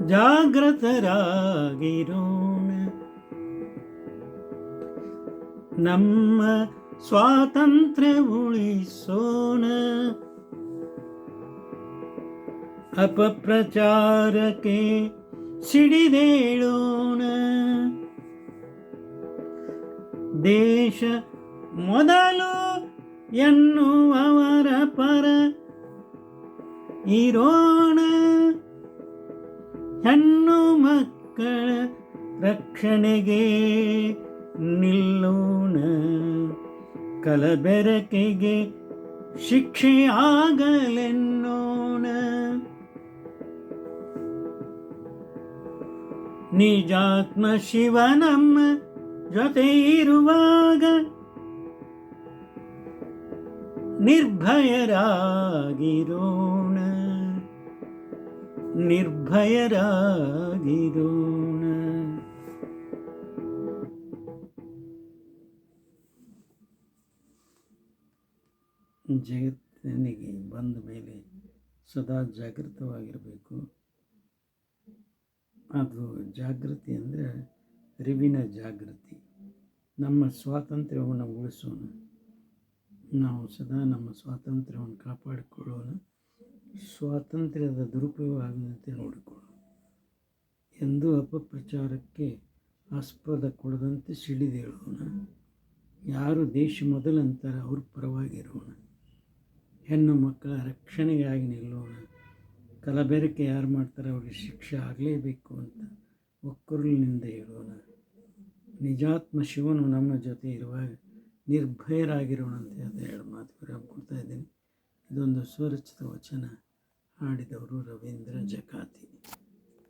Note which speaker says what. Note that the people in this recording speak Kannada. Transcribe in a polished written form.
Speaker 1: ಜಾಗೃತರಾಗಿರೋಣ. ನಮ್ಮ ಸ್ವಾತಂತ್ರ್ಯ ಉಳಿಸೋಣ. ಅಪಪ್ರಚಾರಕ್ಕೆ ಸಿಡಿದೇಳೋಣ. ದೇಶ ಮೊದಲು ಎನ್ನುವವರ ಪರ ಇರೋಣ. ಹೆಣ್ಣು ಮಕ್ಕಳ ರಕ್ಷಣೆಗೆ ನಿಲ್ಲೋಣ. ಕಲಬೆರಕೆಗೆ ಶಿಕ್ಷೆಯಾಗಲೆನ್ನೋಣ. ನಿಜಾತ್ಮ ಶಿವ ನಮ್ಮ ಜೊತೆ ಇರುವಾಗ ನಿರ್ಭಯರಾಗಿರೋಣ. ನಿರ್ಭಯರಾಗಿರೋಣ. ಜಗತ್ತಿನಿಗೆ ಬಂದ ಮೇಲೆ ಸದಾ ಜಾಗೃತವಾಗಿರಬೇಕು. ಅದು ಜಾಗೃತಿ ಅಂದರೆ ಅರಿವಿನ ಜಾಗೃತಿ. ನಮ್ಮ ಸ್ವಾತಂತ್ರ್ಯವನ್ನು ಉಳಿಸೋಣ. ನಾವು ಸದಾ ನಮ್ಮ ಸ್ವಾತಂತ್ರ್ಯವನ್ನು ಕಾಪಾಡಿಕೊಳ್ಳೋಣ. ಸ್ವಾತಂತ್ರ್ಯದ ದುರುಪಯೋಗ ಆಗದಂತೆ ನೋಡಿಕೊಳ್ಳೋಣ. ಎಂದೂ ಅಪಪ್ರಚಾರಕ್ಕೆ ಆಸ್ಪದ ಕೊಡದಂತೆ ಸಿಡಿದೇಳೋಣ. ಯಾರು ದೇಶ ಮೊದಲಂತಾರೆ ಅವ್ರ ಪರವಾಗಿರೋಣ. ಹೆಣ್ಣು ಮಕ್ಕಳ ರಕ್ಷಣೆಗಾಗಿ ನಿಲ್ಲೋಣ. ಕಲಬೆರಕೆ ಯಾರು ಮಾಡ್ತಾರೆ ಅವ್ರಿಗೆ ಶಿಕ್ಷೆ ಆಗಲೇಬೇಕು ಅಂತ ಒಕ್ಕರುಳಿನಿಂದ ಹೇಳೋಣ. ನಿಜಾತ್ಮ ಶಿವನು ನಮ್ಮ ಜೊತೆ ಇರುವಾಗ ನಿರ್ಭಯರಾಗಿರೋಣ ಅಂತ ಎರಡು ಮಾತು ಕೊಡ್ತಾ ಇದ್ದೀನಿ. ಇದೊಂದು ಸ್ವರಚಿತ ವಚನ. ಹಾಡಿದವರು ರವೀಂದ್ರ ಜಕಾತಿ.